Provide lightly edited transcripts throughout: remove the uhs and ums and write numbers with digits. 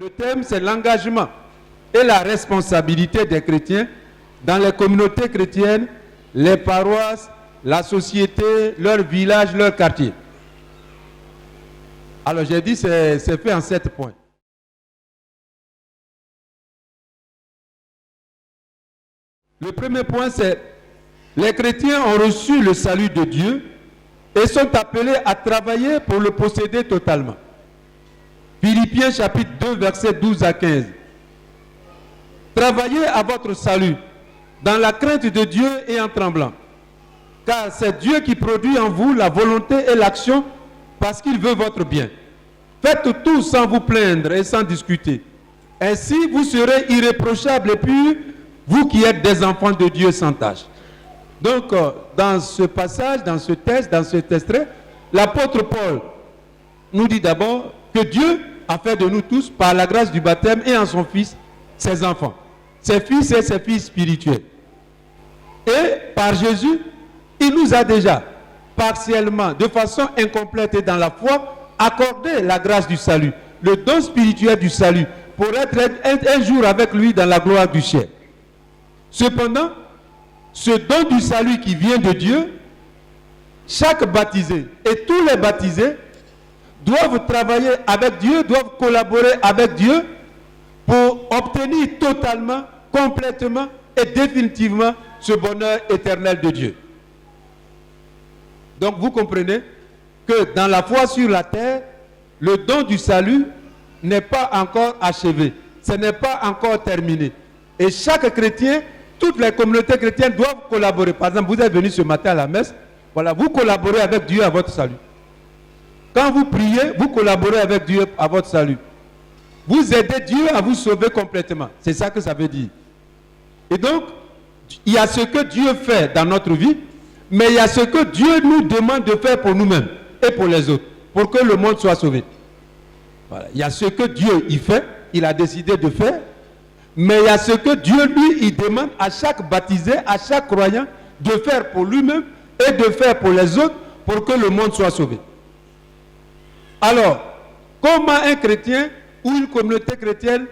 Le thème, c'est l'engagement et la responsabilité des chrétiens dans les communautés chrétiennes, les paroisses, la société, leur village, leur quartier. Alors j'ai dit, c'est fait en 7 points. Le premier point, c'est les chrétiens ont reçu le salut de Dieu et sont appelés à travailler pour le posséder totalement. Philippiens chapitre 2, versets 12 à 15. Travaillez à votre salut dans la crainte de Dieu et en tremblant. Car c'est Dieu qui produit en vous la volonté et l'action parce qu'il veut votre bien. Faites tout sans vous plaindre et sans discuter. Ainsi, vous serez irréprochables et purs, vous qui êtes des enfants de Dieu sans tâche. Donc, dans ce passage, dans ce texte, dans cet extrait, l'apôtre Paul nous dit d'abord que Dieu a fait de nous tous, par la grâce du baptême et en son Fils, ses enfants, ses fils et ses filles spirituels. Et par Jésus, il nous a déjà partiellement, de façon incomplète et dans la foi, accordé la grâce du salut, le don spirituel du salut, pour être un jour avec lui dans la gloire du ciel. Cependant, ce don du salut qui vient de Dieu, chaque baptisé et tous les baptisés doivent travailler avec Dieu, doivent collaborer avec Dieu pour obtenir totalement, complètement et définitivement ce bonheur éternel de Dieu. Donc vous comprenez que dans la foi sur la terre, le don du salut n'est pas encore achevé, ce n'est pas encore terminé. Et chaque chrétien, toutes les communautés chrétiennes doivent collaborer. Par exemple, vous êtes venu ce matin à la messe, voilà, vous collaborez avec Dieu à votre salut. Quand vous priez, vous collaborez avec Dieu à votre salut. Vous aidez Dieu à vous sauver complètement. C'est ça que ça veut dire. Et donc, il y a ce que Dieu fait dans notre vie, mais il y a ce que Dieu nous demande de faire pour nous-mêmes et pour les autres, pour que le monde soit sauvé. Voilà. Il y a ce que Dieu y fait, il a décidé de faire, mais il y a ce que Dieu, lui, il demande à chaque baptisé, à chaque croyant, de faire pour lui-même et de faire pour les autres, pour que le monde soit sauvé. Alors, comment un chrétien ou une communauté chrétienne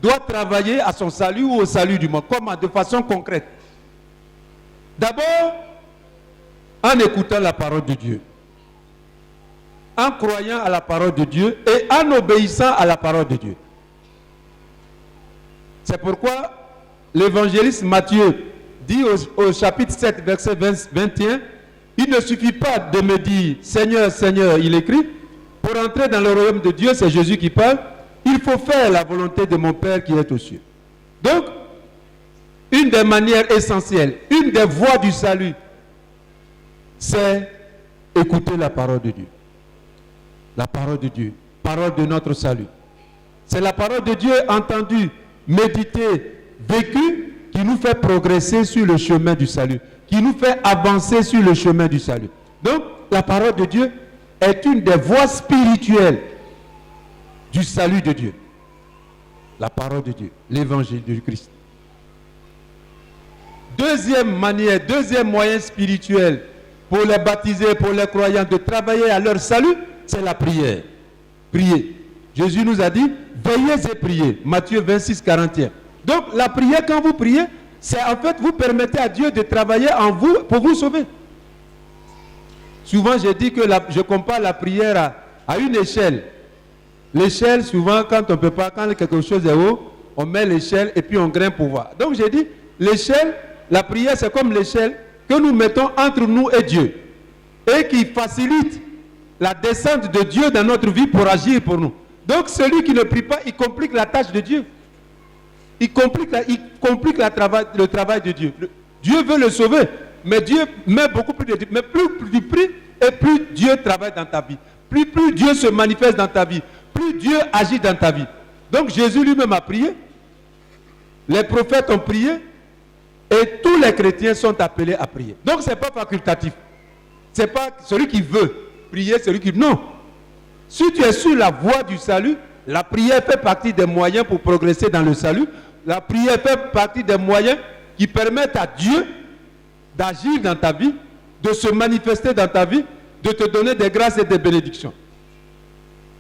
doit travailler à son salut ou au salut du monde? Comment? De façon concrète. D'abord, en écoutant la parole de Dieu, en croyant à la parole de Dieu et en obéissant à la parole de Dieu. C'est pourquoi l'évangéliste Matthieu dit au chapitre 7, verset 21, « Il ne suffit pas de me dire « Seigneur, Seigneur », il écrit, « Pour entrer dans le royaume de Dieu », c'est Jésus qui parle, « Il faut faire la volonté de mon Père qui est aux cieux. » Donc, une des manières essentielles, une des voies du salut, c'est écouter la parole de Dieu. La parole de Dieu, parole de notre salut. C'est la parole de Dieu entendue, méditée, vécue, qui nous fait progresser sur le chemin du salut, qui nous fait avancer sur le chemin du salut. Donc, la parole de Dieu est une des voies spirituelles du salut de Dieu. La parole de Dieu, l'évangile de Christ. Deuxième manière, deuxième moyen spirituel pour les baptisés, pour les croyants de travailler à leur salut, c'est la prière. Prier. Jésus nous a dit, veillez et priez. Matthieu 26, 41. Donc la prière, quand vous priez, c'est en fait, vous permettez à Dieu de travailler en vous pour vous sauver. Souvent, je dis que je compare la prière à une échelle. L'échelle, souvent, quand on peut pas, quand quelque chose est haut, on met l'échelle et puis on grimpe pour voir. Donc j'ai dit, l'échelle, la prière, c'est comme l'échelle que nous mettons entre nous et Dieu. Et qui facilite la descente de Dieu dans notre vie pour agir pour nous. Donc celui qui ne prie pas, il complique la tâche de Dieu. Il complique le travail de Dieu. Dieu veut le sauver, mais Dieu met beaucoup plus de temps. Mais plus tu pries, et plus Dieu travaille dans ta vie. Plus Dieu se manifeste dans ta vie. Plus Dieu agit dans ta vie. Donc Jésus lui-même a prié. Les prophètes ont prié. Et tous les chrétiens sont appelés à prier. Donc ce n'est pas facultatif. Ce n'est pas celui qui veut prier, celui qui... Non. Si tu es sur la voie du salut, la prière fait partie des moyens pour progresser dans le salut. La prière fait partie des moyens qui permettent à Dieu d'agir dans ta vie, de se manifester dans ta vie, de te donner des grâces et des bénédictions.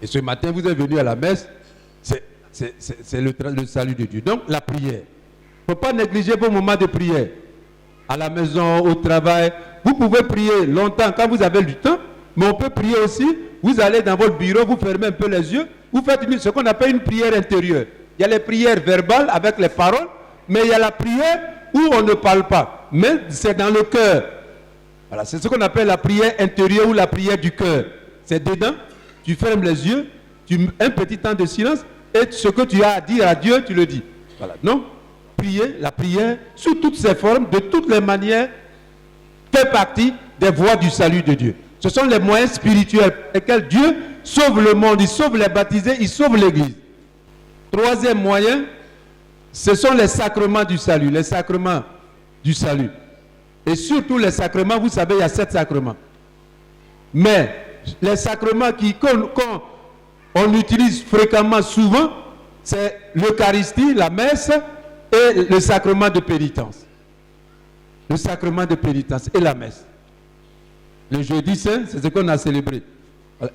Et ce matin, vous êtes venu à la messe, c'est C'est le salut de Dieu. Donc la prière. Il ne faut pas négliger vos moments de prière. À la maison, au travail. Vous pouvez prier longtemps quand vous avez du temps, mais on peut prier aussi. Vous allez dans votre bureau, vous fermez un peu les yeux, vous faites ce qu'on appelle une prière intérieure. Il y a les prières verbales avec les paroles, mais il y a la prière où on ne parle pas. Mais c'est dans le cœur. Voilà, c'est ce qu'on appelle la prière intérieure ou la prière du cœur. C'est dedans, tu fermes les yeux, tu mets un petit temps de silence et ce que tu as à dire à Dieu, tu le dis. Voilà. Donc, prier, la prière, sous toutes ses formes, de toutes les manières, fait partie des voies du salut de Dieu. Ce sont les moyens spirituels par lesquels Dieu sauve le monde, il sauve les baptisés, il sauve l'Église. Troisième moyen, ce sont les sacrements du salut, les sacrements du salut. Et surtout les sacrements, vous savez, il y a 7 sacrements. Mais les sacrements qu'on utilise fréquemment, souvent, c'est l'Eucharistie, la messe et le sacrement de pénitence. Le sacrement de pénitence et la messe. Le jeudi saint, c'est ce qu'on a célébré.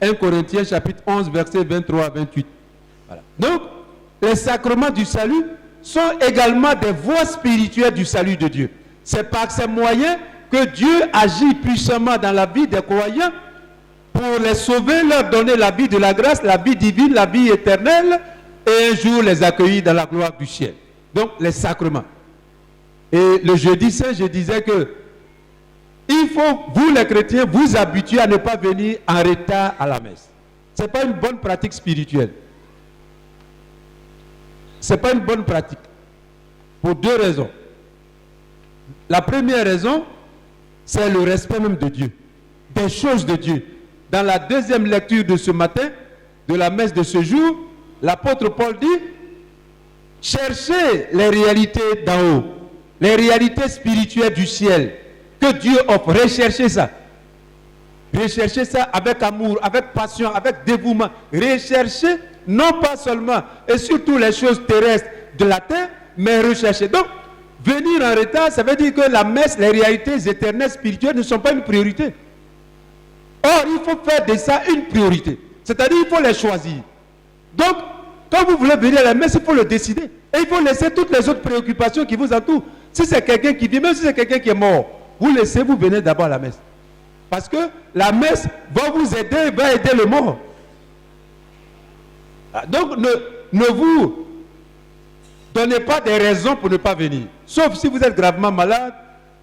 1 Corinthiens chapitre 11, versets 23 à 28. Voilà. Donc, les sacrements du salut sont également des voies spirituelles du salut de Dieu. C'est par ces moyens que Dieu agit puissamment dans la vie des croyants pour les sauver, leur donner la vie de la grâce, la vie divine, la vie éternelle, et un jour les accueillir dans la gloire du ciel. Donc, les sacrements. Et le jeudi saint, je disais que il faut, vous les chrétiens, vous habituer à ne pas venir en retard à la messe. Ce n'est pas une bonne pratique spirituelle. Ce n'est pas une bonne pratique. Pour 2 raisons. La première raison, c'est le respect même de Dieu, des choses de Dieu. Dans la deuxième lecture de ce matin, de la messe de ce jour, l'apôtre Paul dit, cherchez les réalités d'en haut, les réalités spirituelles du ciel, que Dieu offre. Recherchez ça. Recherchez ça avec amour, avec passion, avec dévouement. Recherchez non pas seulement et surtout les choses terrestres de la terre, mais recherchez. Donc, venir en retard, ça veut dire que la messe, les réalités éternelles spirituelles ne sont pas une priorité. Or, il faut faire de ça une priorité. C'est-à-dire qu'il faut les choisir. Donc, quand vous voulez venir à la messe, il faut le décider. Et il faut laisser toutes les autres préoccupations qui vous entourent. Si c'est quelqu'un qui vit, même si c'est quelqu'un qui est mort, vous laissez, vous venez d'abord à la messe. Parce que la messe va vous aider, va aider le mort. Donc, ne vous donnez pas des raisons pour ne pas venir. Sauf si vous êtes gravement malade,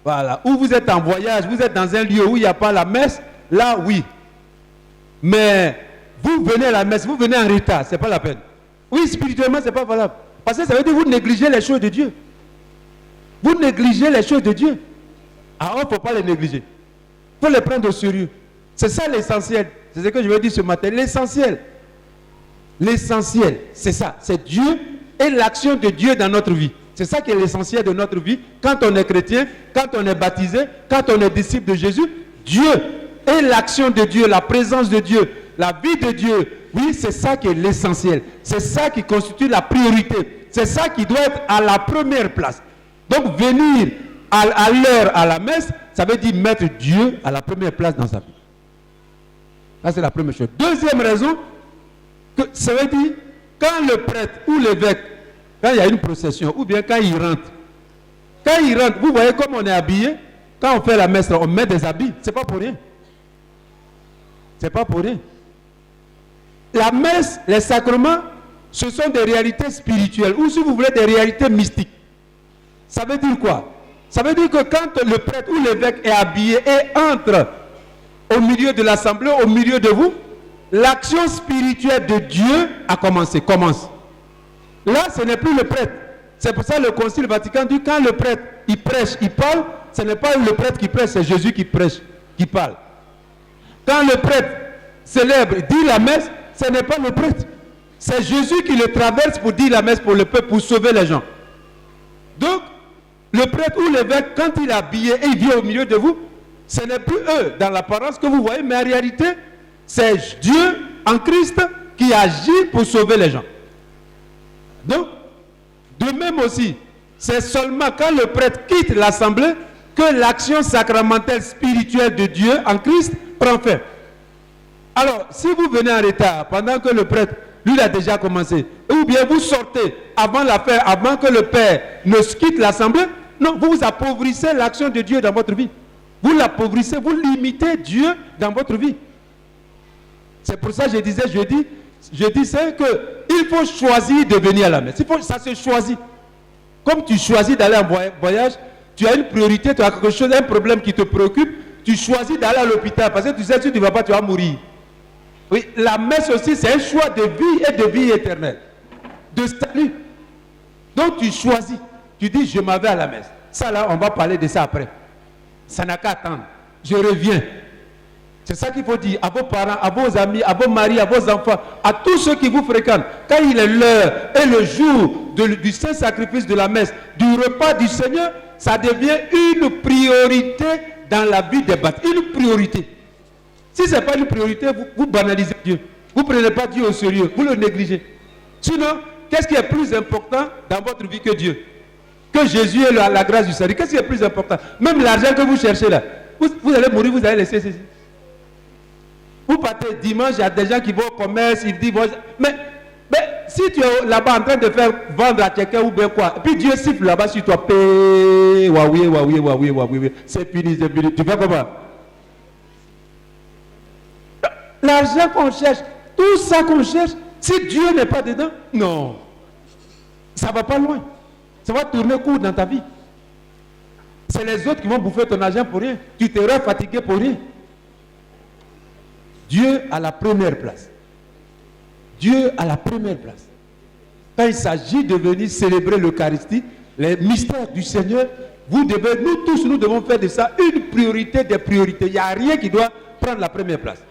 voilà, ou vous êtes en voyage, vous êtes dans un lieu où il n'y a pas la messe, là, oui. Mais vous venez à la messe, vous venez en retard, ce n'est pas la peine. Oui, spirituellement, ce n'est pas valable. Parce que ça veut dire que vous négligez les choses de Dieu. Vous négligez les choses de Dieu. Alors, il ne faut pas les négliger. Il faut les prendre au sérieux. C'est ça l'essentiel. C'est ce que je veux dire ce matin. L'essentiel. L'essentiel, c'est ça. C'est Dieu et l'action de Dieu dans notre vie. C'est ça qui est l'essentiel de notre vie. Quand on est chrétien, quand on est baptisé, quand on est disciple de Jésus, Dieu et l'action de Dieu, la présence de Dieu, la vie de Dieu. Oui, c'est ça qui est l'essentiel. C'est ça qui constitue la priorité. C'est ça qui doit être à la première place. Donc, venir à l'heure à la messe, ça veut dire mettre Dieu à la première place dans sa vie. Ça, c'est la première chose. Deuxième raison, que ça veut dire, quand le prêtre ou l'évêque, quand il y a une procession, ou bien quand il rentre, vous voyez comme on est habillé, quand on fait la messe, on met des habits, c'est pas pour rien. C'est pas pour rien. La messe, les sacrements, ce sont des réalités spirituelles, ou si vous voulez, des réalités mystiques. Ça veut dire quoi? Ça veut dire que quand le prêtre ou l'évêque est habillé et entre au milieu de l'assemblée, au milieu de vous, l'action spirituelle de Dieu a commencé, commence. Là, ce n'est plus le prêtre. C'est pour ça que le Concile Vatican dit quand le prêtre, il prêche, il parle, ce n'est pas le prêtre qui prêche, c'est Jésus qui prêche, qui parle. Quand le prêtre célèbre, dit la messe, ce n'est pas le prêtre. C'est Jésus qui le traverse pour dire la messe pour le peuple, pour sauver les gens. Donc, le prêtre ou l'évêque, quand il est habillé et il vient au milieu de vous, ce n'est plus eux dans l'apparence que vous voyez, mais en réalité, c'est Dieu en Christ qui agit pour sauver les gens. Donc, de même aussi, c'est seulement quand le prêtre quitte l'assemblée que l'action sacramentelle spirituelle de Dieu en Christ prend fin. Alors, si vous venez en retard, pendant que le prêtre, lui, il a déjà commencé, ou bien vous sortez avant l'affaire, avant que le Père ne quitte l'assemblée. Non, vous appauvrissez l'action de Dieu dans votre vie. Vous l'appauvrissez, vous limitez Dieu dans votre vie. C'est pour ça que je disais jeudi, c'est qu'il faut choisir de venir à la messe. Ça se choisit. Comme tu choisis d'aller en voyage, tu as une priorité, tu as quelque chose, un problème qui te préoccupe, tu choisis d'aller à l'hôpital parce que tu sais que si tu ne vas pas, tu vas mourir. Oui, la messe aussi, c'est un choix de vie et de vie éternelle, de salut. Donc tu choisis, tu dis je m'en vais à la messe. Ça là, on va parler de ça après. Ça n'a qu'à attendre. Je reviens. C'est ça qu'il faut dire à vos parents, à vos amis, à vos maris, à vos enfants, à tous ceux qui vous fréquentent. Quand il est l'heure et le jour du saint sacrifice de la messe, du repas du Seigneur, ça devient une priorité dans la vie des baptisés. Une priorité. Si ce n'est pas une priorité, vous banalisez Dieu. Vous ne prenez pas Dieu au sérieux, vous le négligez. Sinon, qu'est-ce qui est plus important dans votre vie que Dieu? Que Jésus et la grâce du Seigneur. Qu'est-ce qui est plus important? Même l'argent que vous cherchez là. Vous allez mourir, vous allez laisser ceci. Vous partez dimanche, il y a des gens qui vont au commerce, ils disent, mais si tu es là-bas en train de faire vendre à quelqu'un ou bien quoi, et puis Dieu siffle là-bas sur toi, c'est fini, c'est fini. Tu fais comment? L'argent qu'on cherche, tout ça qu'on cherche, si Dieu n'est pas dedans, non. Ça ne va pas loin. Ça va tourner court dans ta vie. C'est les autres qui vont bouffer ton argent pour rien. Tu te seras fatigué pour rien. Dieu à la première place. Dieu à la première place. Quand il s'agit de venir célébrer l'Eucharistie, les mystères du Seigneur, nous tous, nous devons faire de ça une priorité des priorités. Il n'y a rien qui doit prendre la première place.